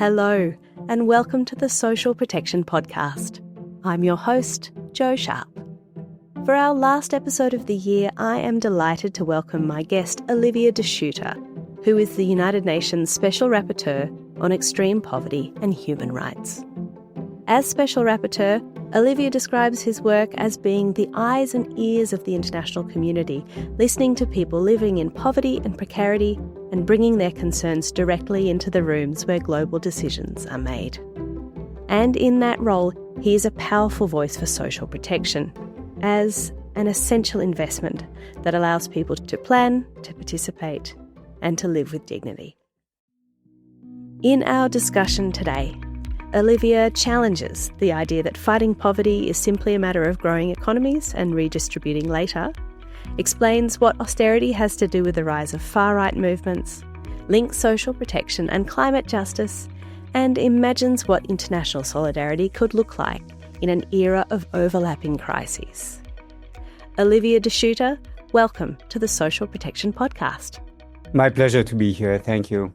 Hello, and welcome to the Social Protection Podcast. I'm your host, Jo Sharp. For our last episode of the year, I am delighted to welcome my guest, Olivier De Schutter, who is the United Nations Special Rapporteur on Extreme Poverty and Human Rights. As Special Rapporteur, Olivier describes his work as being the eyes and ears of the international community, listening to people living in poverty and precarity and bringing their concerns directly into the rooms where global decisions are made. And in that role, he is a powerful voice for social protection, as an essential investment that allows people to plan, to participate, and to live with dignity. In our discussion today, Olivier challenges the idea that fighting poverty is simply a matter of growing economies and redistributing later, explains what austerity has to do with the rise of far-right movements, links social protection and climate justice, and imagines what international solidarity could look like in an era of overlapping crises. Olivier De Schutter, welcome to the Social Protection Podcast. My pleasure to be here. Thank you.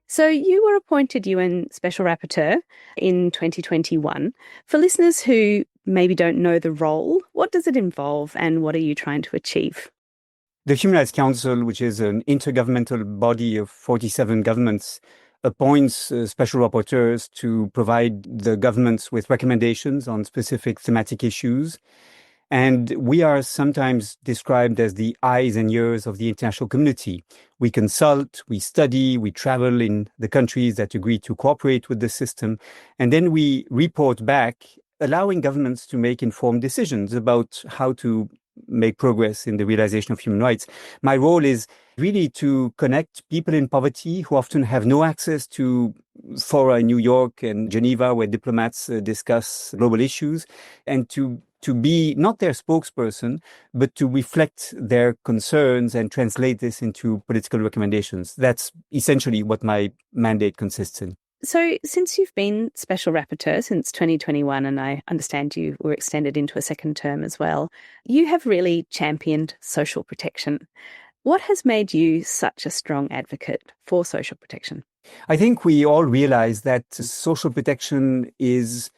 So you were appointed UN Special Rapporteur in 2021. For listeners who maybe don't know the role, what does it involve and what are you trying to achieve? The Human Rights Council, which is an intergovernmental body of 47 governments, appoints special rapporteurs to provide the governments with recommendations on specific thematic issues. And we are sometimes described as the eyes and ears of the international community. We consult, we study, we travel in the countries that agree to cooperate with the system, and then we report back, allowing governments to make informed decisions about how to make progress in the realization of human rights. My role is really to connect people in poverty who often have no access to fora in New York and Geneva, where diplomats discuss global issues, and to be not their spokesperson, but to reflect their concerns and translate this into political recommendations. That's essentially what my mandate consists in. So since you've been Special Rapporteur since 2021, and I understand you were extended into a second term as well, you have really championed social protection. What has made you such a strong advocate for social protection? I think we all realize that social protection is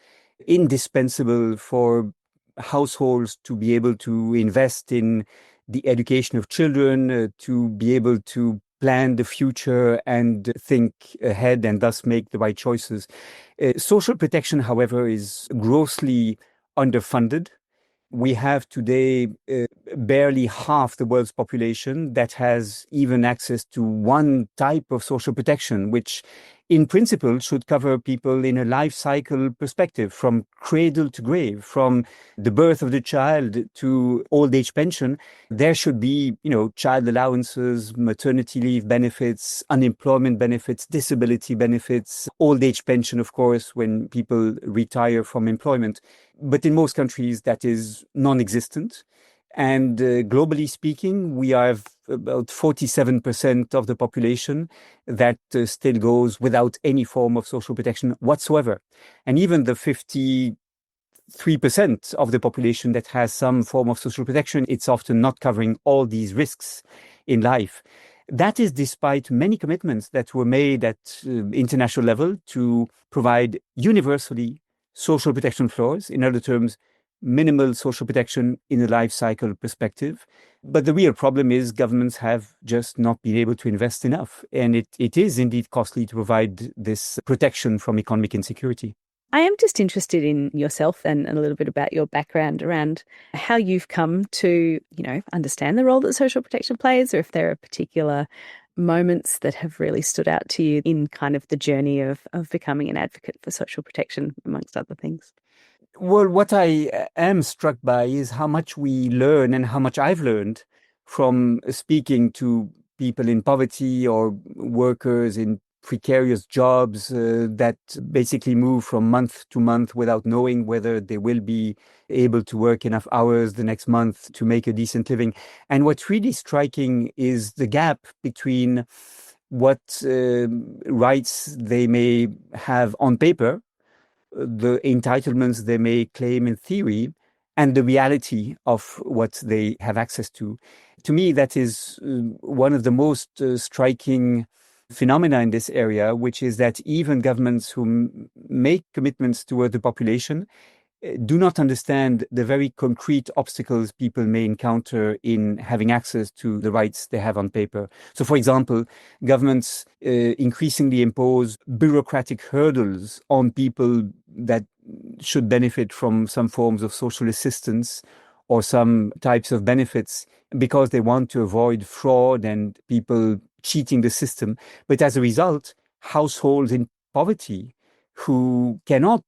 indispensable for households to be able to invest in the education of children, to be able to plan the future and think ahead and thus make the right choices. Social protection, however, is grossly underfunded. We have today barely half the world's population that has even access to one type of social protection, which in principle should cover people in a life cycle perspective, from cradle to grave, from the birth of the child to old age pension. There should be, child allowances, maternity leave benefits, unemployment benefits, disability benefits, old age pension, of course, when people retire from employment. But in most countries, that is non-existent. And globally speaking, we have about 47% of the population that still goes without any form of social protection whatsoever. And even the 53% of the population that has some form of social protection, it's often not covering all these risks in life. That is despite many commitments that were made at international level to provide universally social protection floors, in other terms, minimal social protection in a life cycle perspective. But the real problem is governments have just not been able to invest enough. And it is indeed costly to provide this protection from economic insecurity. I am just interested in yourself and a little bit about your background around how you've come to, understand the role that social protection plays, or if there are particular moments that have really stood out to you in kind of the journey of becoming an advocate for social protection, amongst other things. Well, what I am struck by is how much we learn and how much I've learned from speaking to people in poverty or workers in precarious jobs that basically move from month to month without knowing whether they will be able to work enough hours the next month to make a decent living. And what's really striking is the gap between what rights they may have on paper, the entitlements they may claim in theory, and the reality of what they have access to. To me, that is one of the most striking phenomena in this area, which is that even governments who make commitments toward the population do not understand the very concrete obstacles people may encounter in having access to the rights they have on paper. So, for example, governments increasingly impose bureaucratic hurdles on people that should benefit from some forms of social assistance or some types of benefits because they want to avoid fraud and people cheating the system. But as a result, households in poverty who cannot,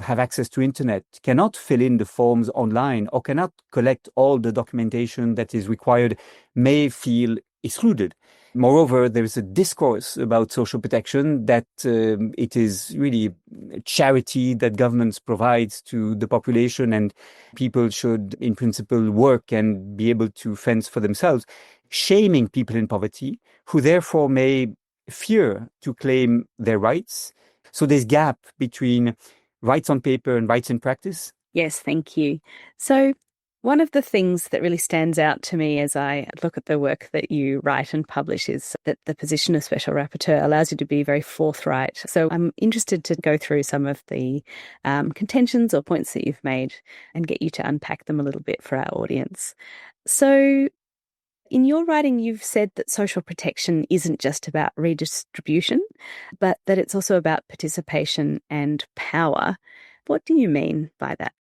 have access to internet, cannot fill in the forms online, or cannot collect all the documentation that is required, may feel excluded. Moreover, there is a discourse about social protection that it is really a charity that governments provides to the population, and people should, in principle, work and be able to fend for themselves, shaming people in poverty who therefore may fear to claim their rights. So this gap between rights on paper and rights in practice. Yes, thank you. So one of the things that really stands out to me as I look at the work that you write and publish is that the position of Special Rapporteur allows you to be very forthright. So I'm interested to go through some of the contentions or points that you've made and get you to unpack them a little bit for our audience. So in your writing, you've said that social protection isn't just about redistribution, but that it's also about participation and power. What do you mean by that?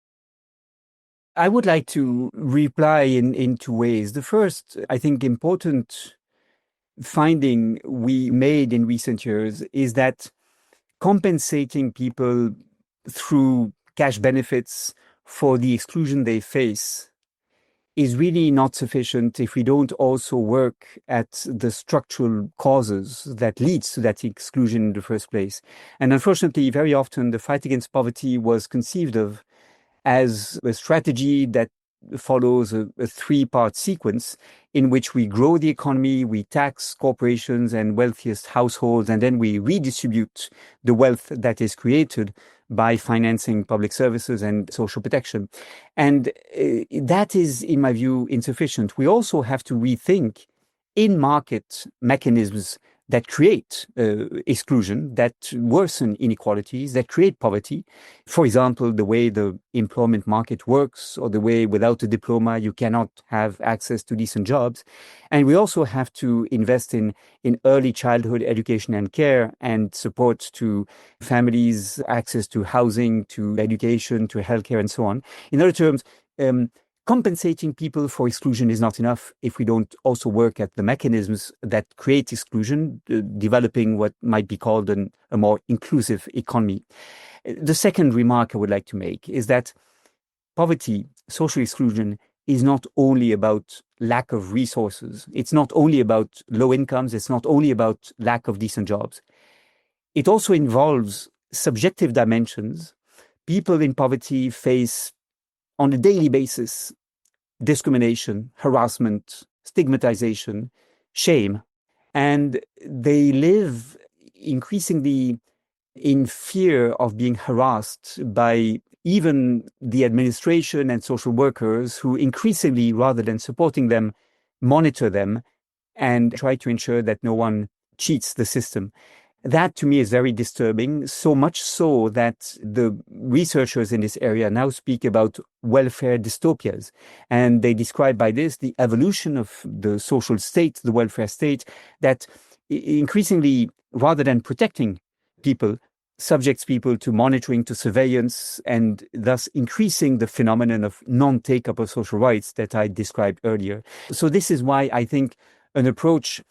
I would like to reply in two ways. The first, I think, important finding we made in recent years is that compensating people through cash benefits for the exclusion they face is really not sufficient if we don't also work at the structural causes that leads to that exclusion in the first place. And unfortunately, very often the fight against poverty was conceived of as a strategy that follows a three-part sequence in which we grow the economy, we tax corporations and wealthiest households, and then we redistribute the wealth that is created by financing public services and social protection. And that is, in my view, insufficient. We also have to rethink in-market mechanisms that create exclusion, that worsen inequalities, that create poverty. For example, the way the employment market works, or the way without a diploma you cannot have access to decent jobs. And we also have to invest in early childhood education and care and support to families, access to housing, to education, to healthcare, and so on. In other terms, compensating people for exclusion is not enough if we don't also work at the mechanisms that create exclusion, developing what might be called a more inclusive economy. The second remark I would like to make is that poverty, social exclusion, is not only about lack of resources. It's not only about low incomes. It's not only about lack of decent jobs. It also involves subjective dimensions. People in poverty face on a daily basis discrimination, harassment, stigmatization, shame, and they live increasingly in fear of being harassed by even the administration and social workers who increasingly, rather than supporting them, monitor them and try to ensure that no one cheats the system. That to me is very disturbing, so much so that the researchers in this area now speak about welfare dystopias. And they describe by this the evolution of the social state, the welfare state, that increasingly, rather than protecting people, subjects people to monitoring, to surveillance, and thus increasing the phenomenon of non-take-up of social rights that I described earlier. So this is why I think an approach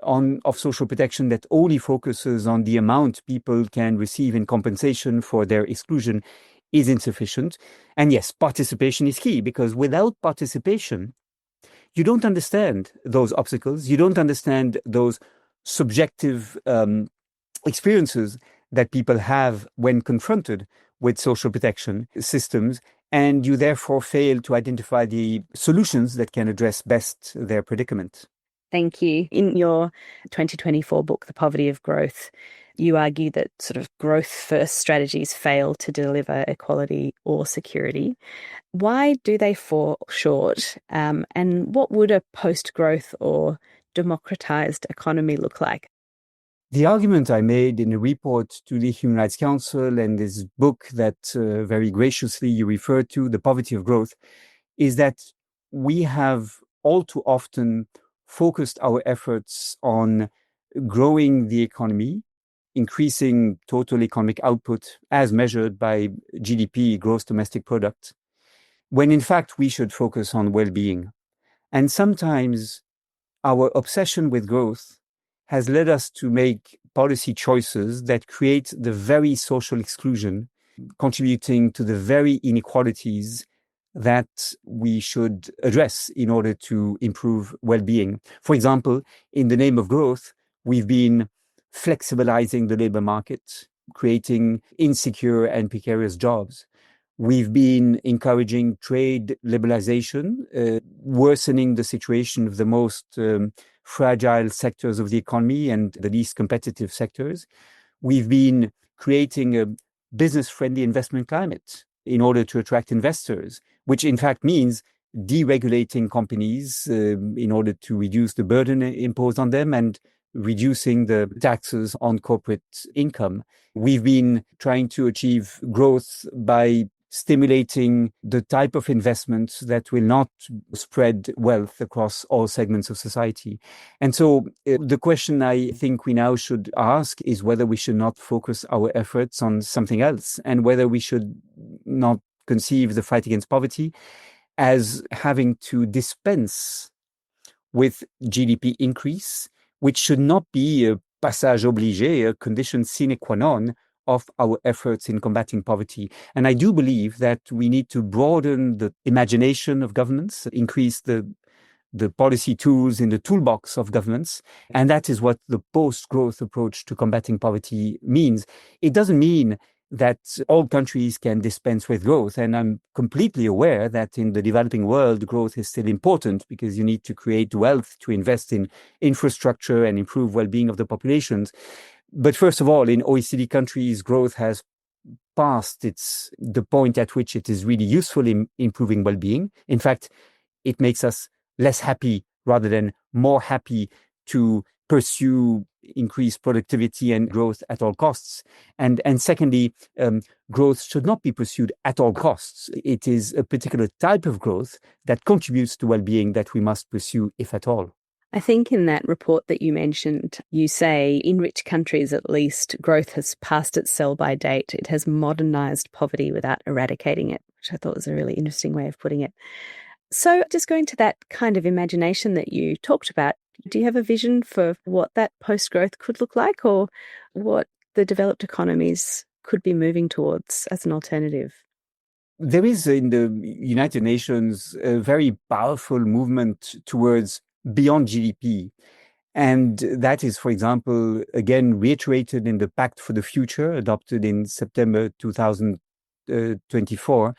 of social protection that only focuses on the amount people can receive in compensation for their exclusion is insufficient. And yes, participation is key, because without participation, you don't understand those obstacles. You don't understand those subjective experiences that people have when confronted with social protection systems, and you therefore fail to identify the solutions that can address best their predicament. Thank you. In your 2024 book, The Poverty of Growth, you argue that sort of growth-first strategies fail to deliver equality or security. Why do they fall short? And what would a post-growth or democratized economy look like? The argument I made in a report to the Human Rights Council and this book that very graciously you referred to, The Poverty of Growth, is that we have all too often focused our efforts on growing the economy, increasing total economic output as measured by GDP, gross domestic product, when in fact we should focus on well-being. And sometimes our obsession with growth has led us to make policy choices that create the very social exclusion, contributing to the very inequalities that we should address in order to improve well-being. For example, in the name of growth, we've been flexibilizing the labor market, creating insecure and precarious jobs. We've been encouraging trade liberalization, worsening the situation of the most fragile sectors of the economy and the least competitive sectors. We've been creating a business-friendly investment climate in order to attract investors, which in fact means deregulating companies in order to reduce the burden imposed on them and reducing the taxes on corporate income. We've been trying to achieve growth by stimulating the type of investments that will not spread wealth across all segments of society. And so the question I think we now should ask is whether we should not focus our efforts on something else, and whether we should not conceive the fight against poverty as having to dispense with GDP increase, which should not be a passage obligé, a condition sine qua non of our efforts in combating poverty. And I do believe that we need to broaden the imagination of governments, increase the policy tools in the toolbox of governments. And that is what the post-growth approach to combating poverty means. It doesn't mean that all countries can dispense with growth. And I'm completely aware that in the developing world, growth is still important because you need to create wealth to invest in infrastructure and improve well-being of the populations. But first of all, in OECD countries, growth has passed the point at which it is really useful in improving well-being. In fact, it makes us less happy rather than more happy to pursue increased productivity and growth at all costs. And secondly, growth should not be pursued at all costs. It is a particular type of growth that contributes to well-being that we must pursue, if at all. I think in that report that you mentioned, you say in rich countries, at least, growth has passed its sell-by date. It has modernized poverty without eradicating it, which I thought was a really interesting way of putting it. So just going to that kind of imagination that you talked about, do you have a vision for what that post-growth could look like, or what the developed economies could be moving towards as an alternative? There is in the United Nations a very powerful movement towards beyond GDP. And that is, for example, again, reiterated in the Pact for the Future, adopted in September 2024.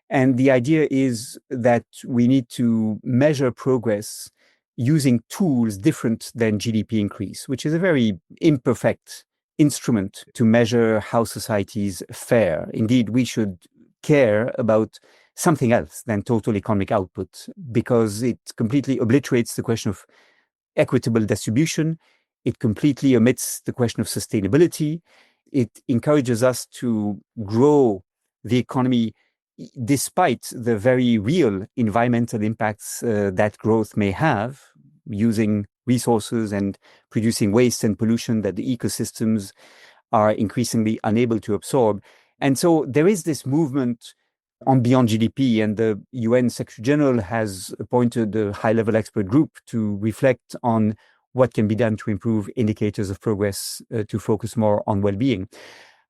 And the idea is that we need to measure progress using tools different than GDP increase, which is a very imperfect instrument to measure how societies fare. Indeed, we should care about something else than total economic output, because it completely obliterates the question of equitable distribution. It completely omits the question of sustainability. It encourages us to grow the economy despite the very real environmental impacts that growth may have, using resources and producing waste and pollution that the ecosystems are increasingly unable to absorb. And so there is this movement on beyond GDP, and the UN Secretary General has appointed a high-level expert group to reflect on what can be done to improve indicators of progress to focus more on well-being.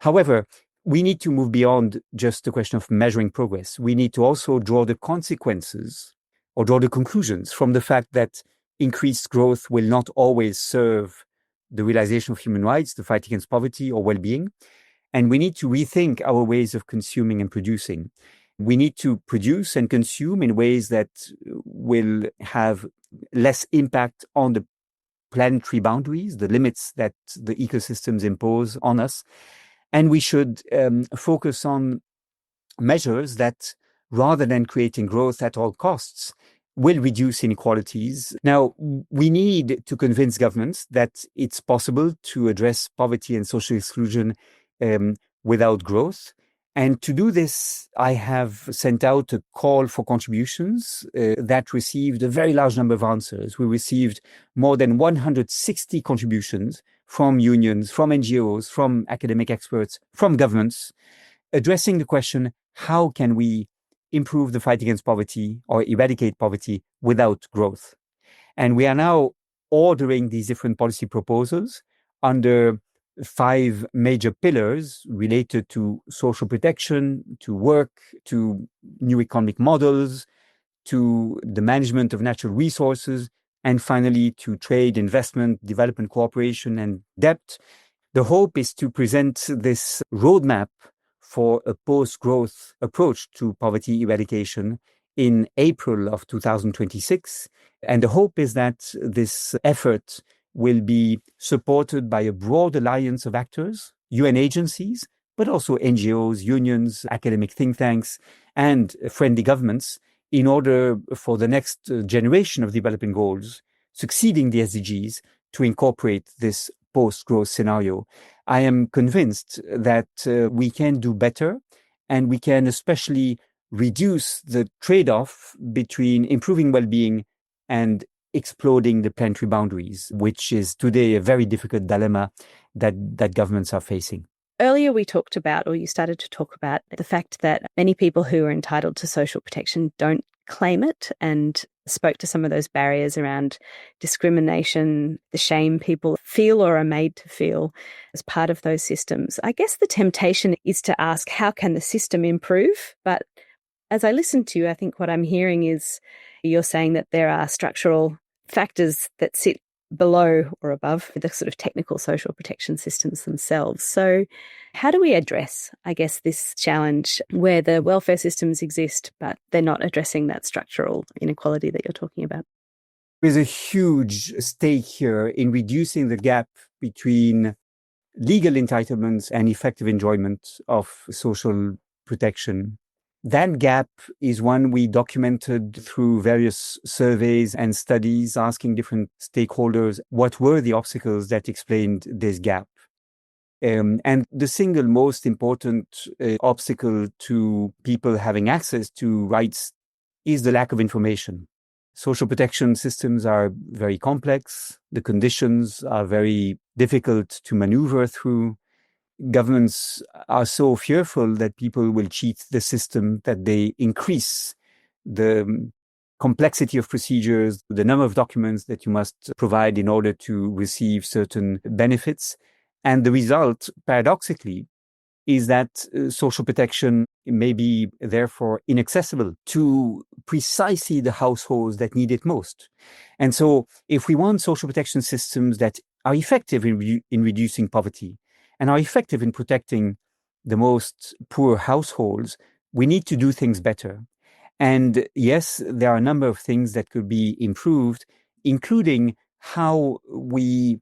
However, we need to move beyond just the question of measuring progress. We need to also draw the consequences or draw the conclusions from the fact that increased growth will not always serve the realization of human rights, the fight against poverty, or well-being. And we need to rethink our ways of consuming and producing. We need to produce and consume in ways that will have less impact on the planetary boundaries, the limits that the ecosystems impose on us. And we should focus on measures that, rather than creating growth at all costs, will reduce inequalities. Now, we need to convince governments that it's possible to address poverty and social exclusion without growth. And to do this, I have sent out a call for contributions that received a very large number of answers. We received more than 160 contributions from unions, from NGOs, from academic experts, from governments, addressing the question, how can we improve the fight against poverty or eradicate poverty without growth? And we are now ordering these different policy proposals under 5 major pillars related to social protection, to work, to new economic models, to the management of natural resources, and finally to trade, investment, development cooperation, and debt. The hope is to present this roadmap for a post-growth approach to poverty eradication in April of 2026. And the hope is that this effort will be supported by a broad alliance of actors, UN agencies, but also NGOs, unions, academic think tanks, and friendly governments in order for the next generation of development goals succeeding the SDGs to incorporate this post-growth scenario. I am convinced that we can do better, and we can especially reduce the trade-off between improving well-being and exploding the planetary boundaries, which is today a very difficult dilemma that governments are facing. Earlier we talked about, or you started to talk about, the fact that many people who are entitled to social protection don't claim it, and spoke to some of those barriers around discrimination, the shame people feel or are made to feel as part of those systems. I guess the temptation is to ask, how can the system improve? But as I listen to you, I think what I'm hearing is you're saying that there are structural factors that sit below or above the sort of technical social protection systems themselves. So how do we address, I guess, this challenge where the welfare systems exist, but they're not addressing that structural inequality that you're talking about? There's a huge stake here in reducing the gap between legal entitlements and effective enjoyment of social protection. That gap is one we documented through various surveys and studies, asking different stakeholders what were the obstacles that explained this gap. And the single most important obstacle to people having access to rights is the lack of information. Social protection systems are very complex. The conditions are very difficult to maneuver through. Governments are so fearful that people will cheat the system that they increase the complexity of procedures, the number of documents that you must provide in order to receive certain benefits. And the result, paradoxically, is that social protection may be therefore inaccessible to precisely the households that need it most. And so if we want social protection systems that are effective in reducing poverty and are effective in protecting the most poor households, we need to do things better. And yes, there are a number of things that could be improved, including how we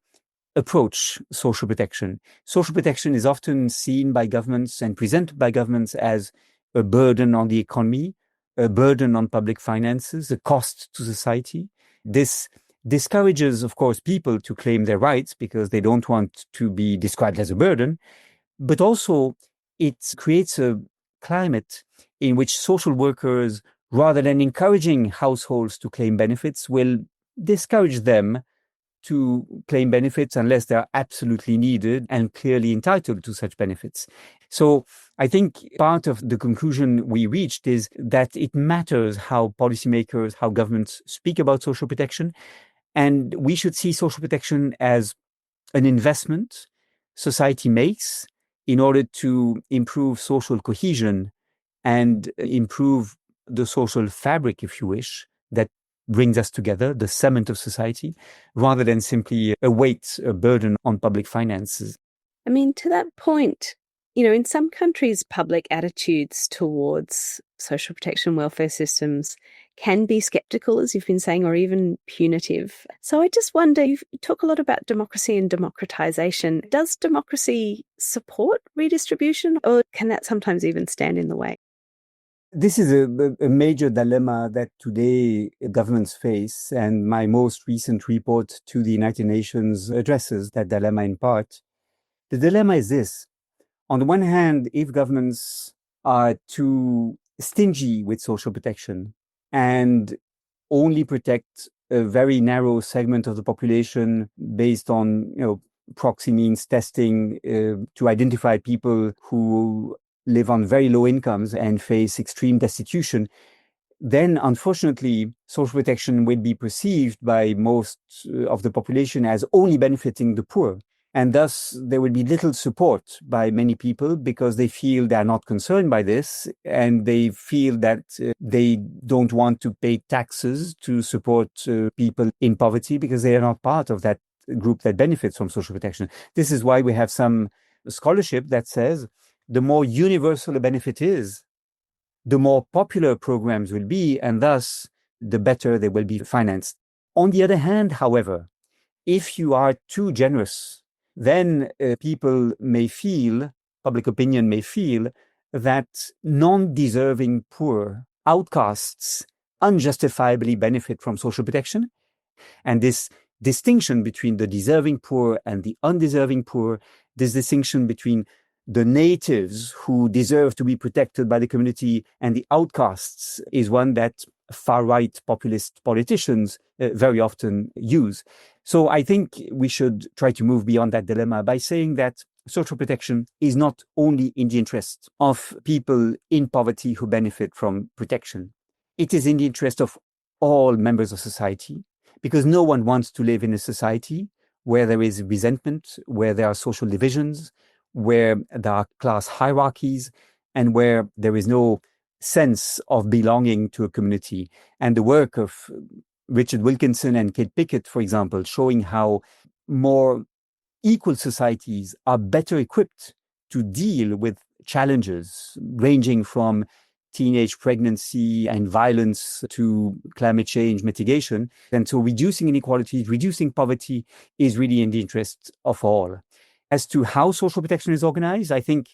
approach social protection. Social protection is often seen by governments and presented by governments as a burden on the economy, a burden on public finances, a cost to society. This discourages, of course, people to claim their rights because they don't want to be described as a burden, but also it creates a climate in which social workers, rather than encouraging households to claim benefits, will discourage them to claim benefits unless they're absolutely needed and clearly entitled to such benefits. So I think part of the conclusion we reached is that it matters how policymakers, how governments speak about social protection. And we should see social protection as an investment society makes in order to improve social cohesion and improve the social fabric, if you wish, that brings us together, the cement of society, rather than simply a weight, a burden on public finances. I mean, to that point, in some countries, public attitudes towards social protection welfare systems can be skeptical, as you've been saying, or even punitive. So I just wonder, you talk a lot about democracy and democratization. Does democracy support redistribution, or can that sometimes even stand in the way? This is a major dilemma that today governments face, and my most recent report to the United Nations addresses that dilemma in part. The dilemma is this. On the one hand, if governments are too stingy with social protection and only protect a very narrow segment of the population based on, proxy means testing to identify people who live on very low incomes and face extreme destitution, then unfortunately, social protection will be perceived by most of the population as only benefiting the poor. And thus, there will be little support by many people because they feel they are not concerned by this and they feel that they don't want to pay taxes to support people in poverty because they are not part of that group that benefits from social protection. This is why we have some scholarship that says the more universal a benefit is, the more popular programs will be, and thus the better they will be financed. On the other hand, however, if you are too generous, then people may feel, public opinion may feel, that non-deserving poor outcasts unjustifiably benefit from social protection. And this distinction between the deserving poor and the undeserving poor, this distinction between the natives who deserve to be protected by the community and the outcasts, is one that far-right populist politicians very often use. So I think we should try to move beyond that dilemma by saying that social protection is not only in the interest of people in poverty who benefit from protection. It is in the interest of all members of society, because no one wants to live in a society where there is resentment, where there are social divisions, where there are class hierarchies, and where there is no sense of belonging to a community. And the work of Richard Wilkinson and Kate Pickett, for example, showing how more equal societies are better equipped to deal with challenges ranging from teenage pregnancy and violence to climate change mitigation. And so reducing inequalities, reducing poverty is really in the interest of all. As to how social protection is organized, I think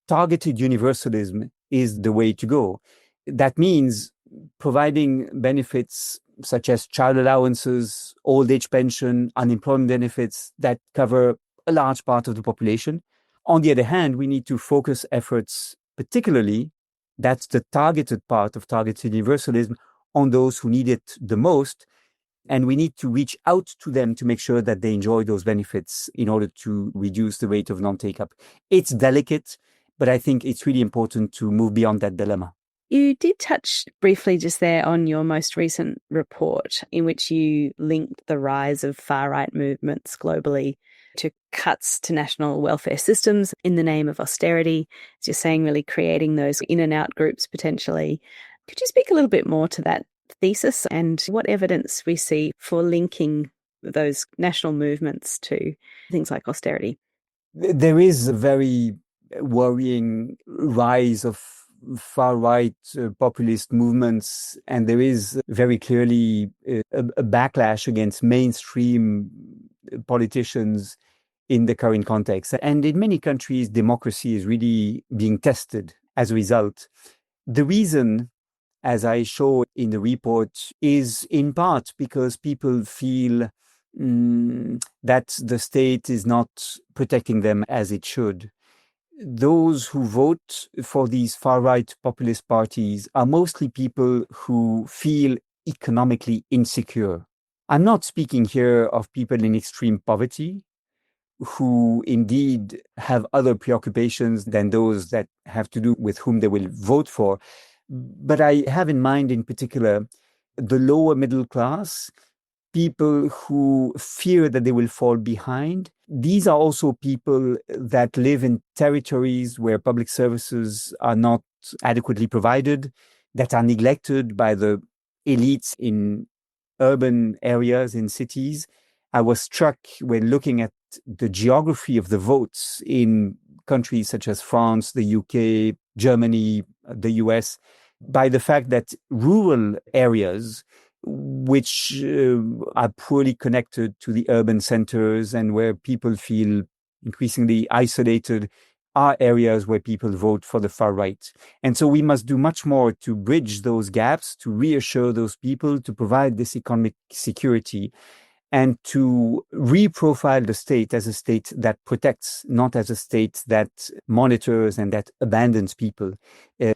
targeted universalism is the way to go. That means providing benefits such as child allowances, old age pension, unemployment benefits that cover a large part of the population. On the other hand, we need to focus efforts, particularly, that's the targeted part of targeted universalism, on those who need it the most. And we need to reach out to them to make sure that they enjoy those benefits in order to reduce the rate of non-take-up. It's delicate, but I think it's really important to move beyond that dilemma. You did touch briefly just there on your most recent report in which you linked the rise of far-right movements globally to cuts to national welfare systems in the name of austerity, as you're saying, really creating those in and out groups potentially. Could you speak a little bit more to that thesis and what evidence we see for linking those national movements to things like austerity? There is a very worrying rise of far-right populist movements, and there is very clearly a backlash against mainstream politicians in the current context. And in many countries, democracy is really being tested as a result. The reason, as I show in the report, is in part because people feel that the state is not protecting them as it should. Those who vote for these far-right populist parties are mostly people who feel economically insecure. I'm not speaking here of people in extreme poverty, who indeed have other preoccupations than those that have to do with whom they will vote for. But I have in mind in particular the lower middle class, people who fear that they will fall behind. These are also people that live in territories where public services are not adequately provided, that are neglected by the elites in urban areas, in cities. I was struck when looking at the geography of the votes in countries such as France, the UK, Germany, the US, by the fact that rural areas which are poorly connected to the urban centers and where people feel increasingly isolated are areas where people vote for the far right. And so we must do much more to bridge those gaps, to reassure those people, to provide this economic security, and to reprofile the state as a state that protects, not as a state that monitors and that abandons people.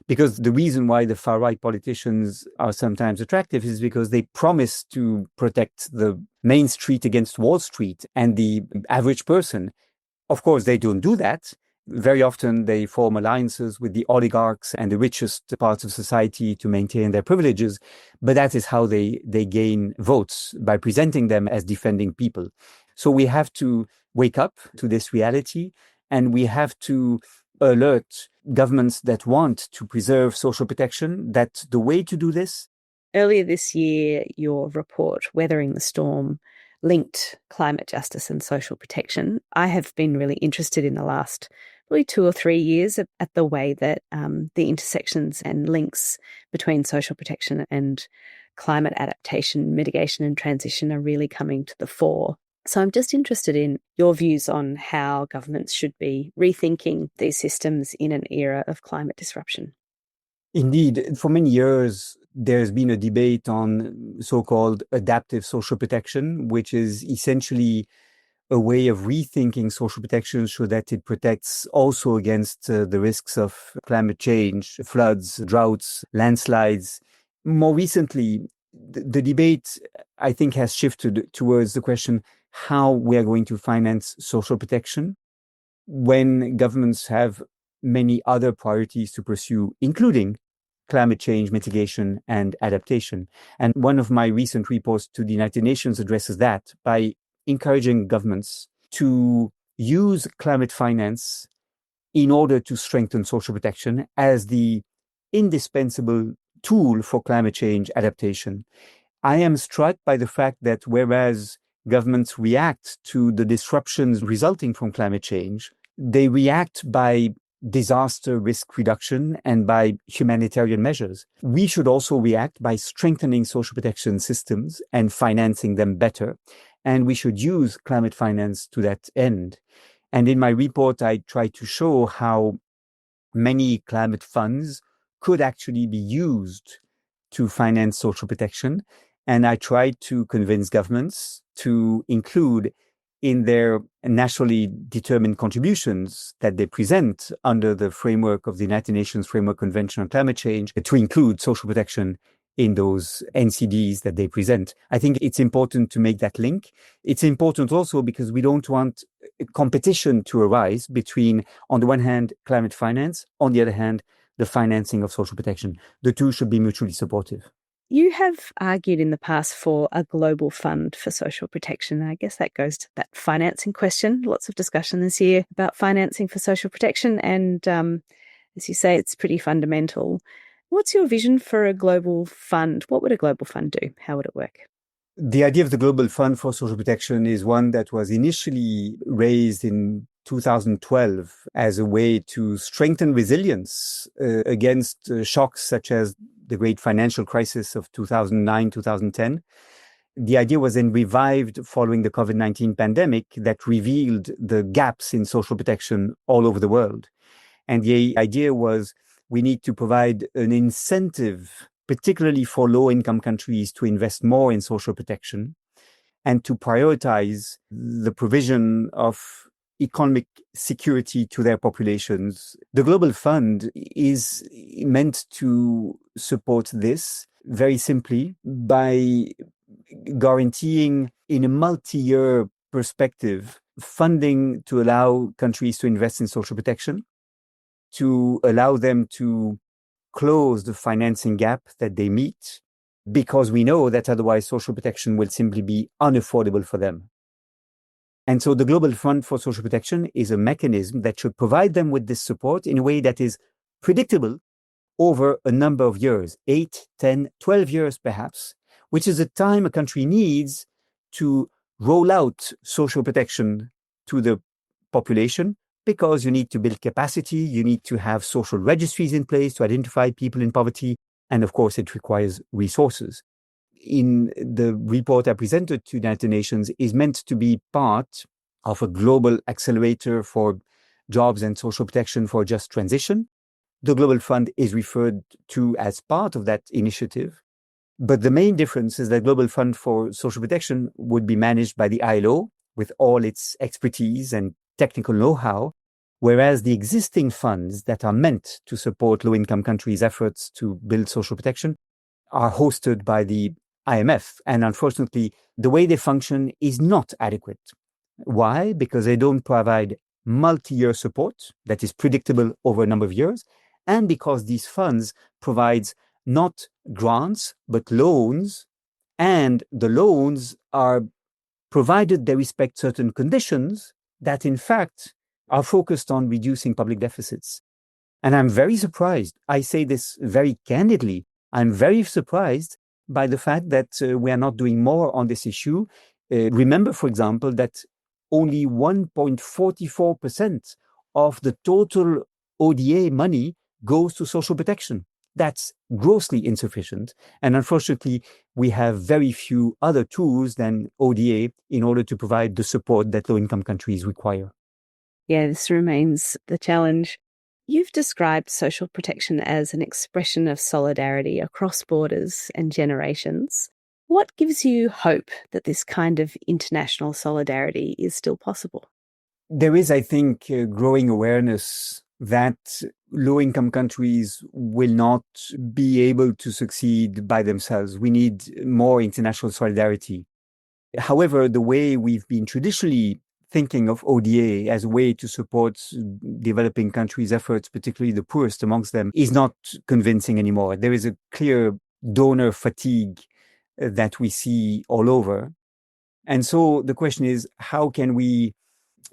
Because the reason why the far-right politicians are sometimes attractive is because they promise to protect the Main Street against Wall Street and the average person. Of course, they don't do that. Very often they form alliances with the oligarchs and the richest parts of society to maintain their privileges. But that is how they gain votes, by presenting them as defending people. So we have to wake up to this reality, and we have to alert governments that want to preserve social protection that the way to do this. Earlier this year, your report, Weathering the Storm, linked climate justice and social protection. I have been really interested in the last probably 2 or 3 years at the way that the intersections and links between social protection and climate adaptation, mitigation and transition are really coming to the fore. So I'm just interested in your views on how governments should be rethinking these systems in an era of climate disruption. Indeed, for many years, there's been a debate on so-called adaptive social protection, which is essentially a way of rethinking social protection so that it protects also against the risks of climate change, floods, droughts, landslides. More recently, the debate, I think, has shifted towards the question how we are going to finance social protection when governments have many other priorities to pursue, including climate change mitigation and adaptation. And one of my recent reports to the United Nations addresses that by encouraging governments to use climate finance in order to strengthen social protection as the indispensable tool for climate change adaptation. I am struck by the fact that whereas governments react to the disruptions resulting from climate change, they react by disaster risk reduction and by humanitarian measures. We should also react by strengthening social protection systems and financing them better. And we should use climate finance to that end. And in my report, I try to show how many climate funds could actually be used to finance social protection. And I tried to convince governments to include in their nationally determined contributions that they present under the framework of the United Nations Framework Convention on Climate Change, to include social protection in those NCDs that they present. I think it's important to make that link. It's important also because we don't want competition to arise between, on the one hand, climate finance, on the other hand, the financing of social protection. The two should be mutually supportive. You have argued in the past for a global fund for social protection. I guess that goes to that financing question. Lots of discussion this year about financing for social protection. And as you say, it's pretty fundamental. What's your vision for a global fund? What would a global fund do? How would it work? The idea of the Global Fund for Social Protection is one that was initially raised in 2012 as a way to strengthen resilience against shocks such as the great financial crisis of 2009, 2010. The idea was then revived following the COVID-19 pandemic that revealed the gaps in social protection all over the world. And the idea was we need to provide an incentive, particularly for low-income countries, to invest more in social protection and to prioritize the provision of economic security to their populations. The Global Fund is meant to support this very simply by guaranteeing in a multi-year perspective funding to allow countries to invest in social protection, to allow them to close the financing gap that they meet, because we know that otherwise social protection will simply be unaffordable for them. And so the Global Fund for Social Protection is a mechanism that should provide them with this support in a way that is predictable over a number of years, 8, 10, 12 years perhaps, which is the time a country needs to roll out social protection to the population, because you need to build capacity, you need to have social registries in place to identify people in poverty, and of course it requires resources. In the report I presented to the United Nations is meant to be part of a global accelerator for jobs and social protection for a just transition. The Global Fund is referred to as part of that initiative. But the main difference is that Global Fund for Social Protection would be managed by the ILO with all its expertise and technical know-how, whereas the existing funds that are meant to support low-income countries' efforts to build social protection are hosted by the IMF. And unfortunately, the way they function is not adequate. Why? Because they don't provide multi-year support that is predictable over a number of years, and because these funds provides not grants, but loans, and the loans are provided they respect certain conditions that in fact are focused on reducing public deficits. And I'm very surprised. I say this very candidly. I'm very surprised by the fact that we are not doing more on this issue. Remember, for example, that only 1.44% of the total ODA money goes to social protection. That's grossly insufficient. And unfortunately, we have very few other tools than ODA in order to provide the support that low-income countries require. Yeah, this remains the challenge. You've described social protection as an expression of solidarity across borders and generations. What gives you hope that this kind of international solidarity is still possible? There is, I think, growing awareness that low-income countries will not be able to succeed by themselves. We need more international solidarity. However, the way we've been traditionally thinking of ODA as a way to support developing countries' efforts, particularly the poorest amongst them, is not convincing anymore. There is a clear donor fatigue that we see all over. And so the question is, how can we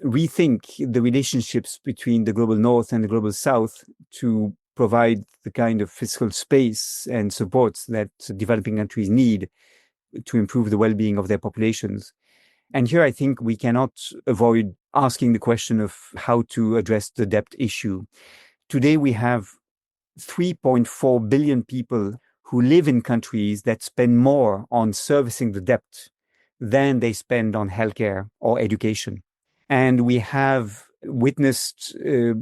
rethink the relationships between the global north and the global south to provide the kind of fiscal space and supports that developing countries need to improve the well-being of their populations? And here I think we cannot avoid asking the question of how to address the debt issue. Today we have 3.4 billion people who live in countries that spend more on servicing the debt than they spend on healthcare or education. And we have witnessed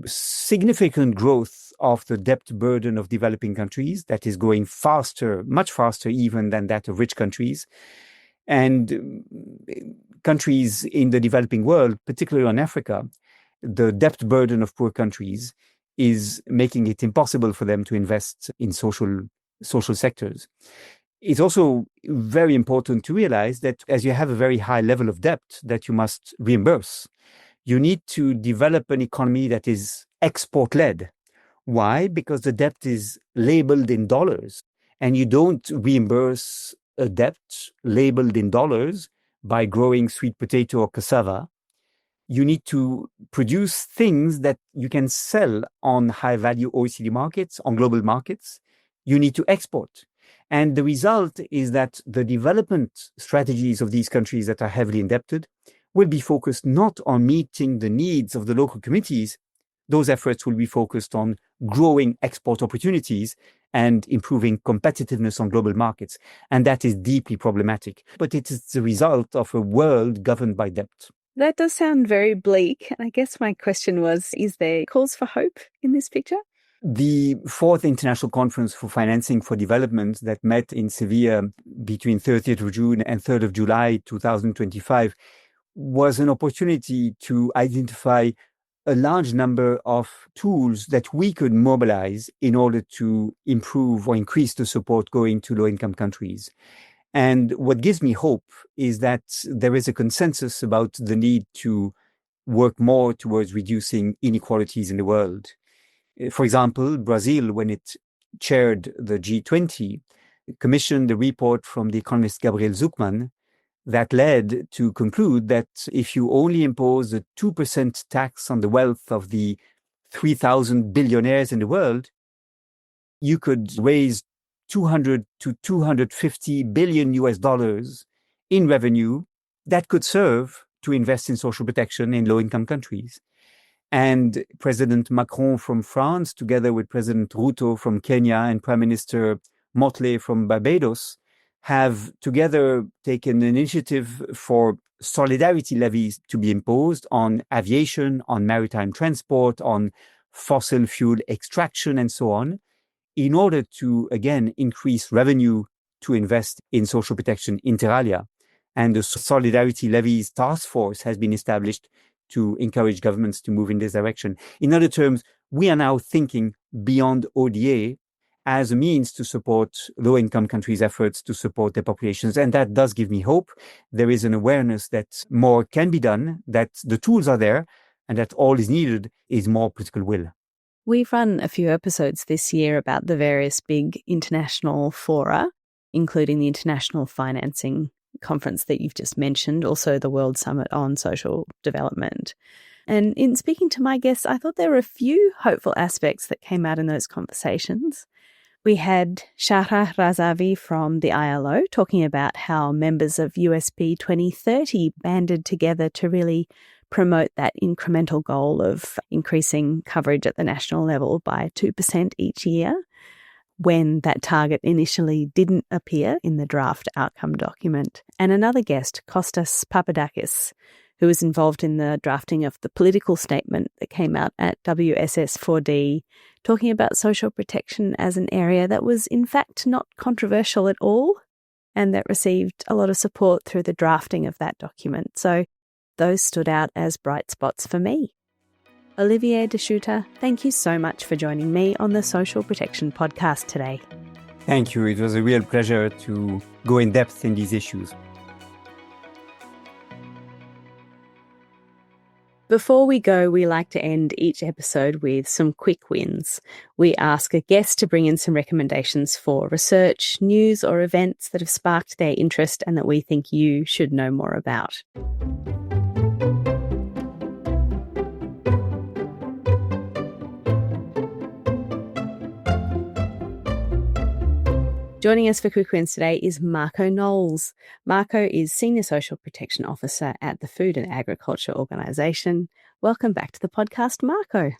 significant growth of the debt burden of developing countries that is going faster, much faster even than that of rich countries. And countries in the developing world, particularly in Africa, the debt burden of poor countries is making it impossible for them to invest in social sectors. It's also very important to realize that as you have a very high level of debt that you must reimburse, you need to develop an economy that is export-led. Why? Because the debt is labeled in dollars, and you don't reimburse a debt labeled in dollars by growing sweet potato or cassava. You need to produce things that you can sell on high-value OECD markets, on global markets. You need to export. And the result is that the development strategies of these countries that are heavily indebted will be focused not on meeting the needs of the local communities. Those efforts will be focused on growing export opportunities and improving competitiveness on global markets. And that is deeply problematic. But it is the result of a world governed by debt. That does sound very bleak. And I guess my question was, is there cause for hope in this picture? The fourth International Conference for Financing for Development that met in Sevilla between 30th of June and 3rd of July 2025 was an opportunity to identify a large number of tools that we could mobilize in order to improve or increase the support going to low-income countries. And what gives me hope is that there is a consensus about the need to work more towards reducing inequalities in the world. For example, Brazil, when it chaired the G20, commissioned a report from the economist Gabriel Zucman that led to conclude that if you only impose a 2% tax on the wealth of the 3,000 billionaires in the world, you could raise 200 to 250 billion US dollars in revenue that could serve to invest in social protection in low-income countries. And President Macron from France, together with President Ruto from Kenya and Prime Minister Motley from Barbados, have together taken an initiative for solidarity levies to be imposed on aviation, on maritime transport, on fossil fuel extraction, and so on, in order to, again, increase revenue to invest in social protection inter alia. And the Solidarity Levies Task Force has been established to encourage governments to move in this direction. In other terms, we are now thinking beyond ODA as a means to support low-income countries' efforts to support their populations. And that does give me hope. There is an awareness that more can be done, that the tools are there, and that all is needed is more political will. We've run a few episodes this year about the various big international fora, including the International Financing Conference that you've just mentioned, also the World Summit on Social Development. And in speaking to my guests, I thought there were a few hopeful aspects that came out in those conversations. We had Shahra Razavi from the ILO talking about how members of USP 2030 banded together to really promote that incremental goal of increasing coverage at the national level by 2% each year, when that target initially didn't appear in the draft outcome document. And another guest, Kostas Papadakis, who was involved in the drafting of the political statement that came out at WSS4D, talking about social protection as an area that was in fact not controversial at all, and that received a lot of support through the drafting of that document. So those stood out as bright spots for me. Olivier De Schutter, thank you so much for joining me on the Social Protection Podcast today. Thank you. It was a real pleasure to go in depth in these issues. Before we go, we like to end each episode with some quick wins. We ask a guest to bring in some recommendations for research, news, or events that have sparked their interest and that we think you should know more about. Joining us for Quick Wins today is Marco Knowles. Marco is Senior Social Protection Officer at the Food and Agriculture Organisation. Welcome back to the podcast, Marco.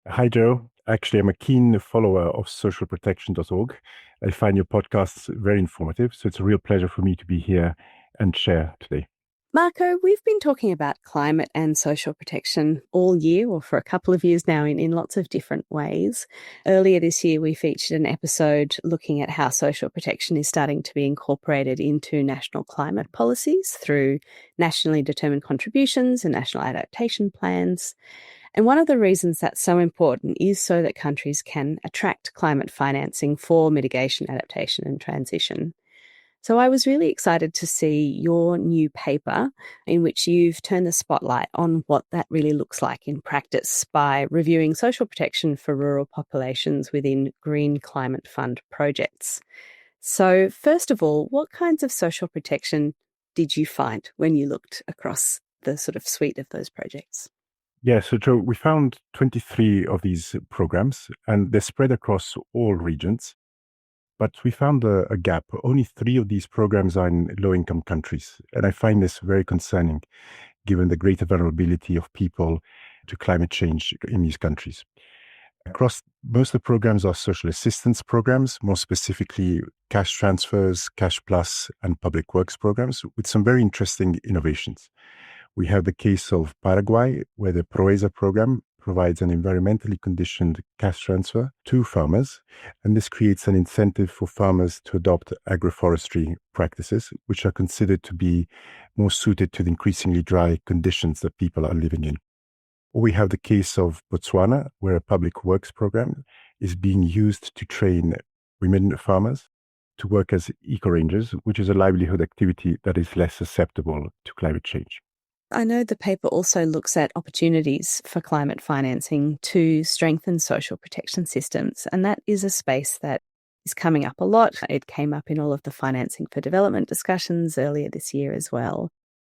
Hi, Joe. Actually, I'm a keen follower of socialprotection.org. I find your podcasts very informative, so it's a real pleasure for me to be here and share today. Marco, we've been talking about climate and social protection all year, or for a couple of years now, in lots of different ways. Earlier this year, we featured an episode looking at how social protection is starting to be incorporated into national climate policies through nationally determined contributions and national adaptation plans. And one of the reasons that's so important is so that countries can attract climate financing for mitigation, adaptation and transition. So I was really excited to see your new paper in which you've turned the spotlight on what that really looks like in practice by reviewing social protection for rural populations within Green Climate Fund projects. So first of all, what kinds of social protection did you find when you looked across the sort of suite of those projects? Yeah, so Joe, we found 23 of these programs and they're spread across all regions. But we found a gap. Only 3 of these programs are in low-income countries. And I find this very concerning, given the greater vulnerability of people to climate change in these countries. Across most of the programs are social assistance programs, more specifically cash transfers, cash plus, and public works programs, with some very interesting innovations. We have the case of Paraguay, where the Proeza program provides an environmentally conditioned cash transfer to farmers, and this creates an incentive for farmers to adopt agroforestry practices, which are considered to be more suited to the increasingly dry conditions that people are living in. Or we have the case of Botswana, where a public works program is being used to train women farmers to work as eco-rangers, which is a livelihood activity that is less susceptible to climate change. I know the paper also looks at opportunities for climate financing to strengthen social protection systems, and that is a space that is coming up a lot. It came up in all of the financing for development discussions earlier this year as well.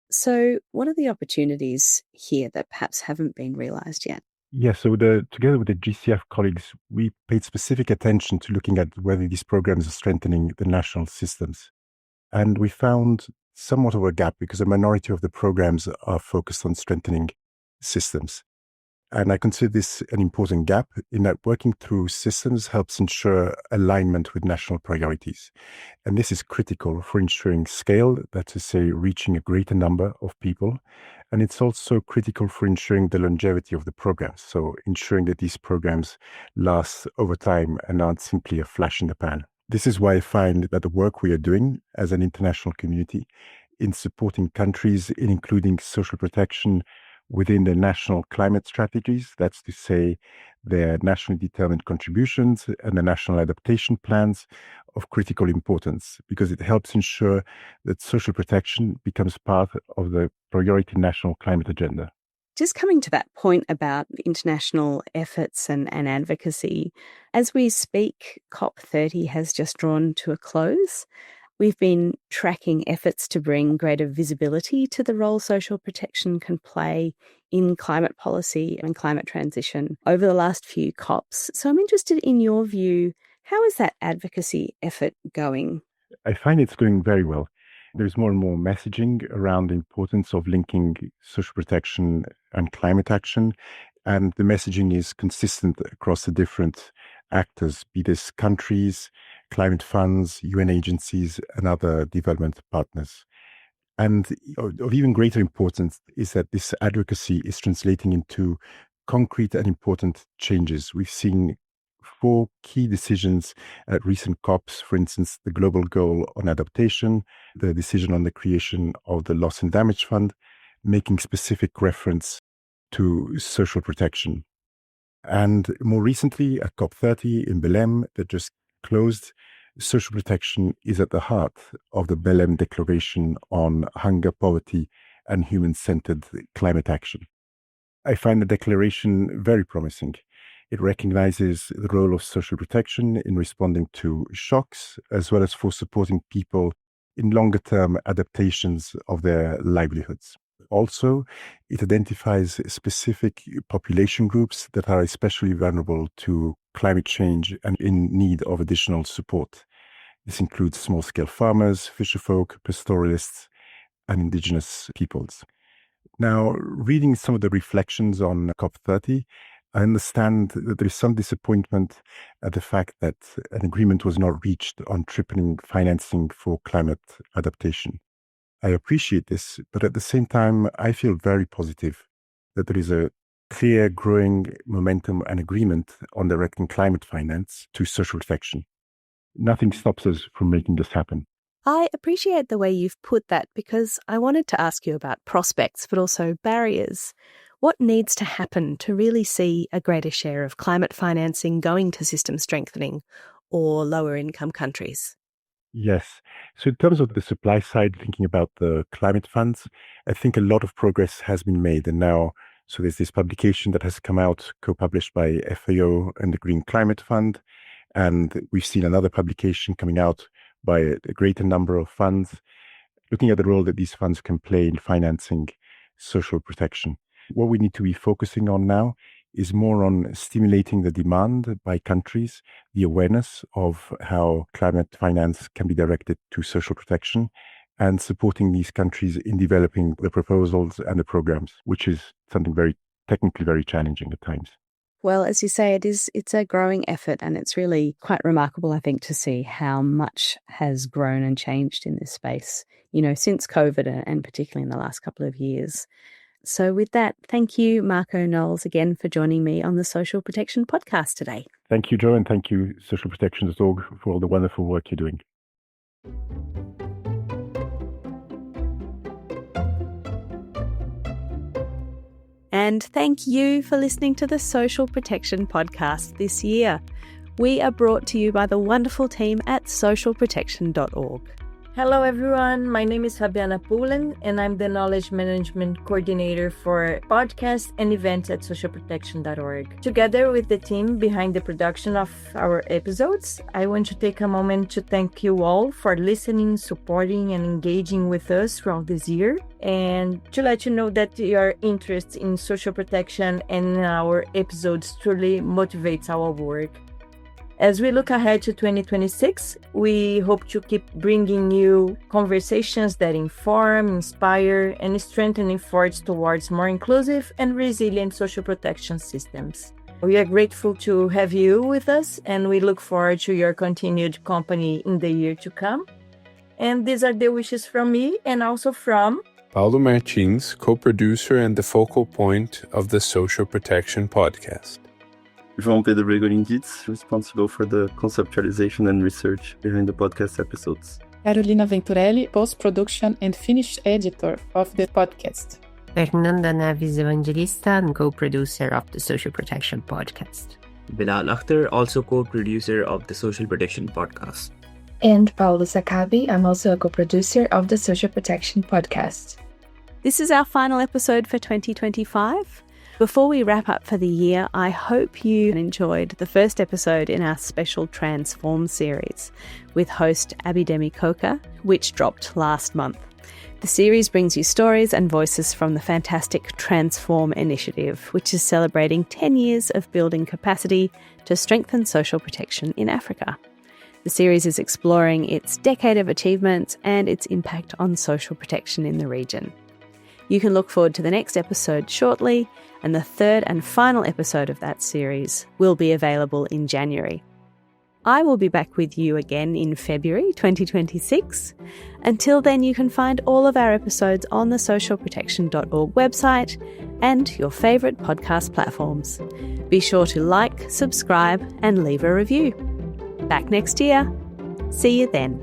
So what are the opportunities here that perhaps haven't been realised yet? Yeah, so together with the GCF colleagues, we paid specific attention to looking at whether these programs are strengthening the national systems. And we found somewhat of a gap because a minority of the programs are focused on strengthening systems. And I consider this an important gap in that working through systems helps ensure alignment with national priorities. And this is critical for ensuring scale, that's to say, reaching a greater number of people. And it's also critical for ensuring the longevity of the programs. So ensuring that these programs last over time and aren't simply a flash in the pan. This is why I find that the work we are doing as an international community in supporting countries in including social protection within their national climate strategies, that's to say, their nationally determined contributions and the national adaptation plans, of critical importance, because it helps ensure that social protection becomes part of the priority national climate agenda. Just coming to that point about international efforts and advocacy, as we speak, COP30 has just drawn to a close. We've been tracking efforts to bring greater visibility to the role social protection can play in climate policy and climate transition over the last few COPs. So I'm interested in your view, how is that advocacy effort going? I find it's going very well. There's more and more messaging around the importance of linking social protection and climate action. And the messaging is consistent across the different actors, be this countries, climate funds, UN agencies, and other development partners. And of even greater importance is that this advocacy is translating into concrete and important changes. We've seen 4 key decisions at recent COPs, for instance, the global goal on adaptation, the decision on the creation of the Loss and Damage Fund, making specific reference to social protection. And more recently, at COP30 in Belém, that just closed, social protection is at the heart of the Belém Declaration on Hunger, Poverty, and Human-Centered Climate Action. I find the declaration very promising. It recognizes the role of social protection in responding to shocks, as well as for supporting people in longer-term adaptations of their livelihoods. Also, it identifies specific population groups that are especially vulnerable to climate change and in need of additional support. This includes small-scale farmers, fisherfolk, pastoralists, and indigenous peoples. Now, reading some of the reflections on COP30, I understand that there is some disappointment at the fact that an agreement was not reached on tripling financing for climate adaptation. I appreciate this, but at the same time, I feel very positive that there is a clear growing momentum and agreement on directing climate finance to social protection. Nothing stops us from making this happen. I appreciate the way you've put that because I wanted to ask you about prospects, but also barriers. What needs to happen to really see a greater share of climate financing going to system strengthening or lower income countries? Yes. So in terms of the supply side, thinking about the climate funds, I think a lot of progress has been made. And now, so there's this publication that has come out, co-published by FAO and the Green Climate Fund. And we've seen another publication coming out by a greater number of funds, looking at the role that these funds can play in financing social protection. What we need to be focusing on now is more on stimulating the demand by countries, the awareness of how climate finance can be directed to social protection, and supporting these countries in developing the proposals and the programs, which is something technically very challenging at times. Well, as you say, it's a growing effort, and it's really quite remarkable, I think, to see how much has grown and changed in this space, since COVID and particularly in the last couple of years. So with that, thank you, Marco Knowles, again for joining me on the Social Protection Podcast today. Thank you, Jo, and thank you, socialprotection.org, for all the wonderful work you're doing. And thank you for listening to the Social Protection Podcast this year. We are brought to you by the wonderful team at socialprotection.org. Hello everyone, my name is Fabiana Poulen and I'm the Knowledge Management Coordinator for podcasts and events at socialprotection.org. Together with the team behind the production of our episodes, I want to take a moment to thank you all for listening, supporting and engaging with us throughout this year, and to let you know that your interest in social protection and in our episodes truly motivates our work. As we look ahead to 2026, we hope to keep bringing you conversations that inform, inspire, and strengthen efforts towards more inclusive and resilient social protection systems. We are grateful to have you with us, and we look forward to your continued company in the year to come. And these are the wishes from me and also from Paulo Martins, co-producer and the focal point of the Social Protection podcast. João Pedro Bregolin-Dietz, responsible for the conceptualization and research behind the podcast episodes. Carolina Venturelli, post-production and finished editor of the podcast. Fernanda Neves Evangelista, and co-producer of the Social Protection podcast. Bilal Akhtar, also co-producer of the Social Protection podcast. And Paulo Sakabi, I'm also a co-producer of the Social Protection podcast. This is our final episode for 2025. Before we wrap up for the year, I hope you enjoyed the first episode in our special Transform series with host Abidemi Koka, which dropped last month. The series brings you stories and voices from the fantastic Transform initiative, which is celebrating 10 years of building capacity to strengthen social protection in Africa. The series is exploring its decade of achievements and its impact on social protection in the region. You can look forward to the next episode shortly, and the third and final episode of that series will be available in January. I will be back with you again in February 2026. Until then, you can find all of our episodes on the socialprotection.org website and your favourite podcast platforms. Be sure to like, subscribe, and leave a review. Back next year. See you then.